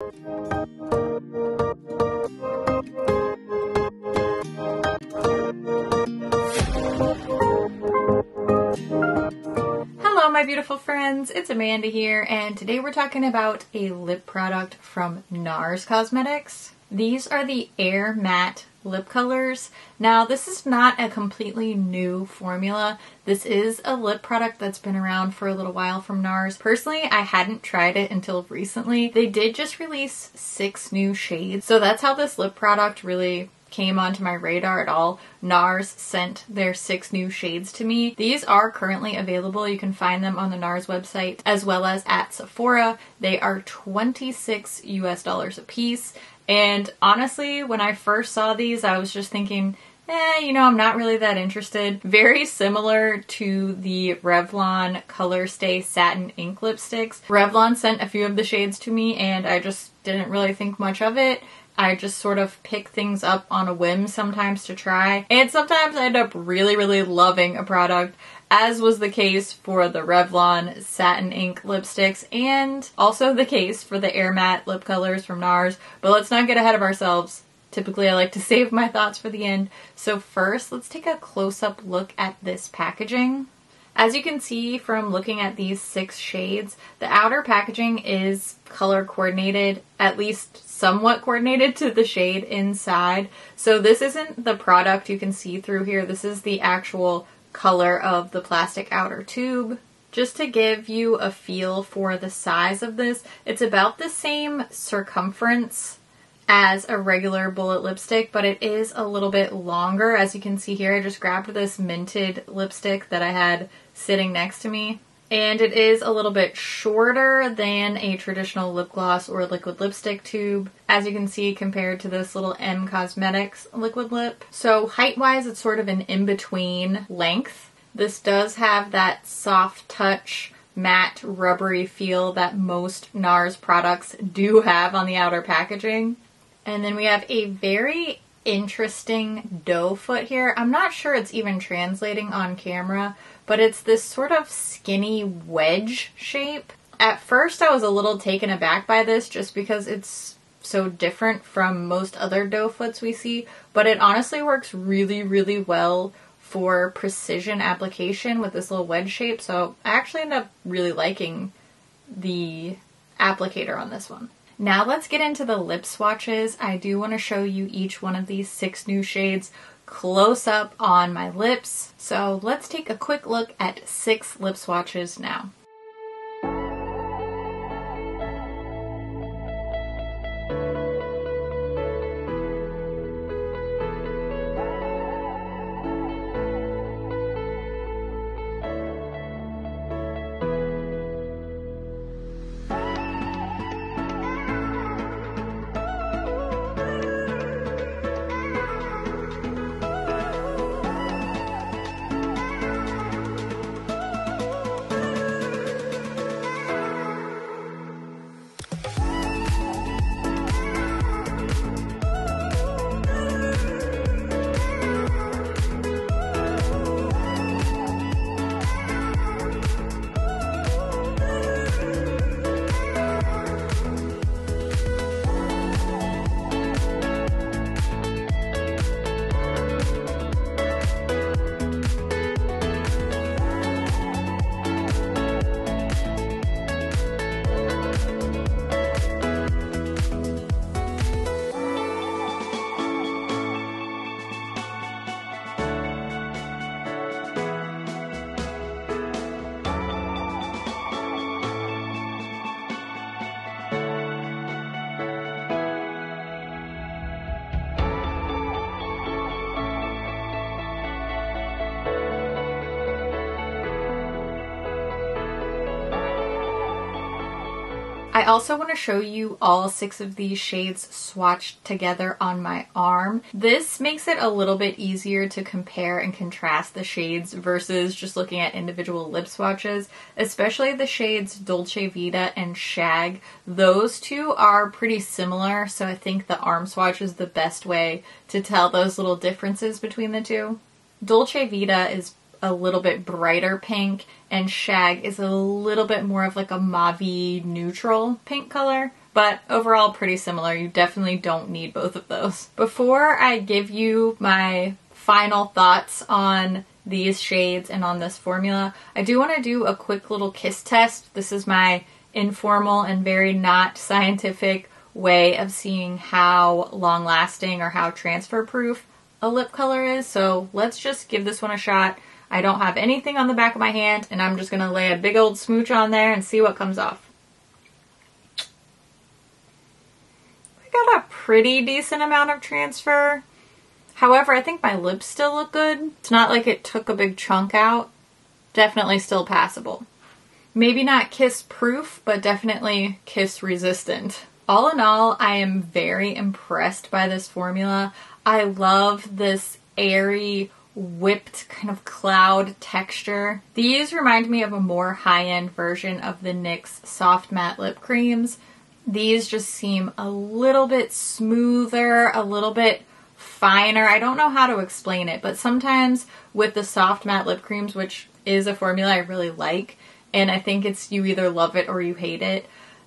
Hello my beautiful friends, it's Amanda here, and today we're talking about a lip product from NARS Cosmetics. These are the Air Matte lip colors. Now this is not a completely new formula. This is a lip product that's been around for a little while from NARS. Personally, I hadn't tried it until recently. They did just release 6 new shades, so that's how this lip product really came onto my radar at all. NARS sent their 6 new shades to me. These are currently available. You can find them on the NARS website as well as at Sephora. They are $26 US a piece. And honestly, when I first saw these, I was just thinking, I'm not really that interested. Very similar to the Revlon Color Stay Satin Ink Lipsticks. Revlon sent a few of the shades to me and I just didn't really think much of it. I just sort of pick things up on a whim sometimes to try, and sometimes I end up really, really loving a product, as was the case for the Revlon Satin Ink lipsticks and also the case for the Air Matte lip colors from NARS. But let's not get ahead of ourselves. Typically I like to save my thoughts for the end. So first, let's take a close-up look at this packaging. As you can see from looking at these 6 shades, the outer packaging is color coordinated, at least somewhat coordinated to the shade inside. So this isn't the product you can see through here. This is the actual color of the plastic outer tube. Just to give you a feel for the size of this, it's about the same circumference as a regular bullet lipstick, but it is a little bit longer. As you can see here, I just grabbed this Minted lipstick that I had sitting next to me, and it is a little bit shorter than a traditional lip gloss or liquid lipstick tube, as you can see, compared to this little M Cosmetics liquid lip. So height-wise, it's sort of an in-between length. This does have that soft touch, matte, rubbery feel that most NARS products do have on the outer packaging. And then we have a very interesting doe foot here. I'm not sure it's even translating on camera, but it's this sort of skinny wedge shape. At first I was a little taken aback by this just because it's so different from most other doe foots we see, but it honestly works really, really well for precision application with this little wedge shape, so I actually end up really liking the applicator on this one. Now let's get into the lip swatches. I do want to show you each one of these 6 new shades close up on my lips. So let's take a quick look at 6 lip swatches now. I also want to show you all 6 of these shades swatched together on my arm. This makes it a little bit easier to compare and contrast the shades versus just looking at individual lip swatches, especially the shades Dolce Vita and SHAG. Those two are pretty similar, so I think the arm swatch is the best way to tell those little differences between the two. Dolce Vita is a little bit brighter pink, and SHAG is a little bit more of like a mauve neutral pink color, but overall pretty similar. You definitely don't need both of those. Before I give you my final thoughts on these shades and on this formula, I do want to do a quick little kiss test. This is my informal and very not scientific way of seeing how long lasting or how transfer proof a lip color is. So let's just give this one a shot. I don't have anything on the back of my hand, and I'm just going to lay a big old smooch on there and see what comes off. I got a pretty decent amount of transfer. However, I think my lips still look good. It's not like it took a big chunk out. Definitely still passable. Maybe not kiss proof, but definitely kiss resistant. All in all, I am very impressed by this formula. I love this airy, whipped kind of cloud texture. These remind me of a more high-end version of the NYX Soft Matte Lip Creams. These just seem a little bit smoother, a little bit finer. I don't know how to explain it, but sometimes with the Soft Matte Lip Creams, which is a formula I really like, and I think it's you either love it or you hate it,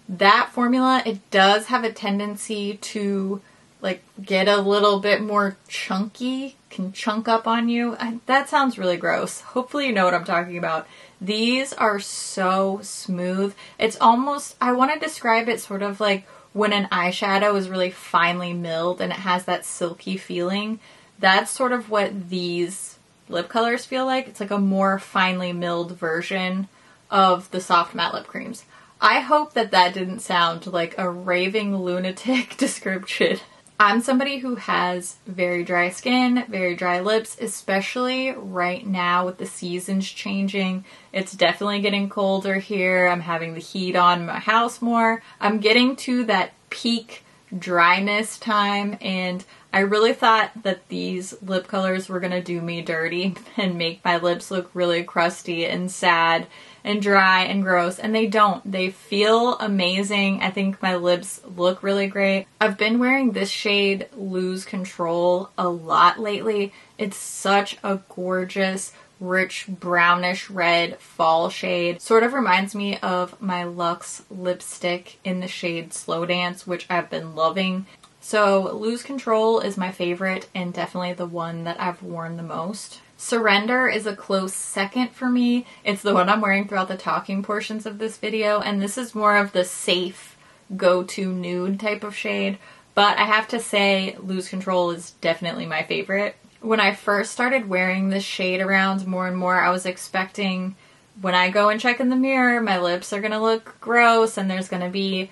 that formula, it does have a tendency to like get a little bit more chunky, can chunk up on you. That sounds really gross. Hopefully you know what I'm talking about. These are so smooth. It's almost, I want to describe it sort of like when an eyeshadow is really finely milled and it has that silky feeling. That's sort of what these lip colors feel like. It's like a more finely milled version of the Soft Matte Lip Creams. I hope that that didn't sound like a raving lunatic description. I'm somebody who has very dry skin, very dry lips, especially right now with the seasons changing. It's definitely getting colder here. I'm having the heat on in my house more. I'm getting to that peak dryness time, and I really thought that these lip colors were gonna do me dirty and make my lips look really crusty and sad and dry and gross, and they don't. They feel amazing. I think my lips look really great. I've been wearing this shade Lose Control a lot lately. It's such a gorgeous, rich, brownish red fall shade. Sort of reminds me of my Luxe lipstick in the shade Slow Dance, which I've been loving. So Lose Control is my favorite and definitely the one that I've worn the most. Surrender is a close second for me. It's the one I'm wearing throughout the talking portions of this video, and this is more of the safe go-to nude type of shade, but I have to say Lose Control is definitely my favorite. When I first started wearing this shade around more and more, I was expecting when I go and check in the mirror, my lips are gonna look gross and there's gonna be,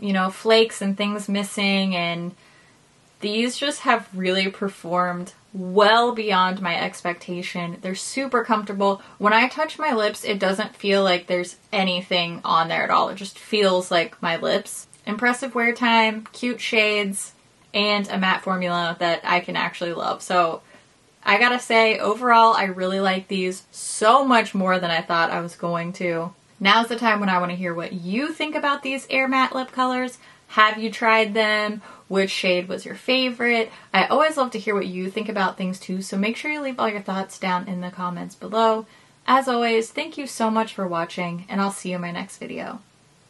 you know, flakes and things missing, and these just have really performed well beyond my expectation. They're super comfortable. When I touch my lips, it doesn't feel like there's anything on there at all. It just feels like my lips. Impressive wear time, cute shades, and a matte formula that I can actually love. So I gotta say, overall, I really like these so much more than I thought I was going to. Now's the time when I want to hear what you think about these Air Matte lip colors. Have you tried them? Which shade was your favorite? I always love to hear what you think about things too, so make sure you leave all your thoughts down in the comments below. As always, thank you so much for watching, and I'll see you in my next video.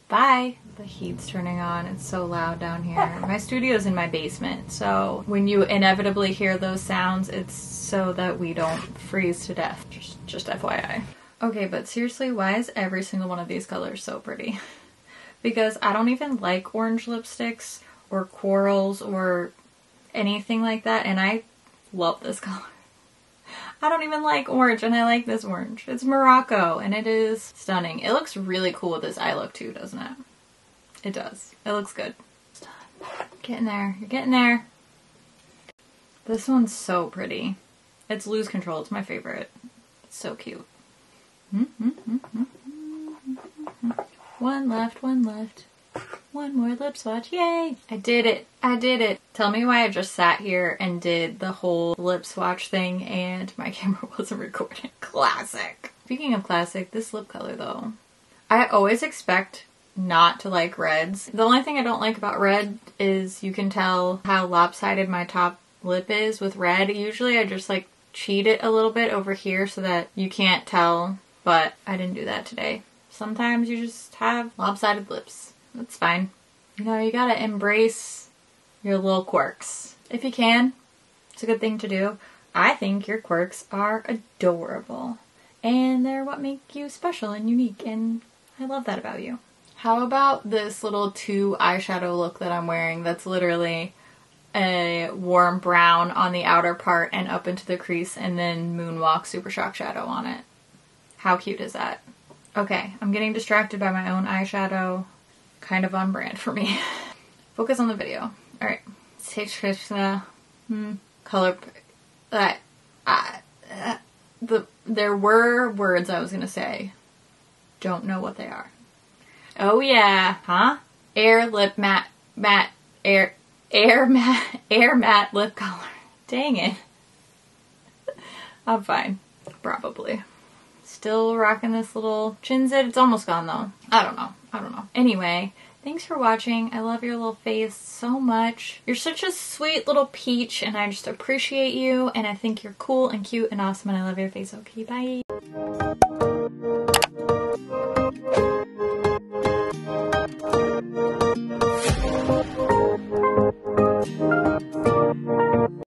Bye! The heat's turning on. It's so loud down here. My studio's in my basement, so when you inevitably hear those sounds, it's so that we don't freeze to death. Just FYI. Okay, but seriously, why is every single one of these colors so pretty? Because I don't even like orange lipsticks or corals or anything like that, and I love this color. I don't even like orange, and I like this orange. It's Morocco, and it is stunning. It looks really cool with this eye look too, doesn't it? It does. It looks good. It's done. Getting there. You're getting there. This one's so pretty. It's Lose Control. It's my favorite. It's so cute. One left, one left. One more lip swatch, yay! I did it, I did it. Tell me why I just sat here and did the whole lip swatch thing and my camera wasn't recording. Classic. Speaking of classic, this lip color though. I always expect not to like reds. The only thing I don't like about red is you can tell how lopsided my top lip is with red. Usually I just like cheat it a little bit over here so that you can't tell, but I didn't do that today. Sometimes you just have lopsided lips. That's fine. You know, you gotta embrace your little quirks. If you can, it's a good thing to do. I think your quirks are adorable. And they're what make you special and unique, and I love that about you. How about this little 2 eyeshadow look that I'm wearing that's literally a warm brown on the outer part and up into the crease, and then Moonwalk Super Shock Shadow on it. How cute is that? Okay, I'm getting distracted by my own eyeshadow. Kind of on brand for me. Focus on the video. Alright. Color. There were words I was gonna say. Don't know what they are. Oh yeah. Huh? Air matte lip color. Dang it. I'm fine. Probably. Still rocking this little Chinzit. It's almost gone though. I don't know. Anyway, thanks for watching. I love your little face so much. You're such a sweet little peach, and I just appreciate you, and I think you're cool and cute and awesome, and I love your face. Okay, bye.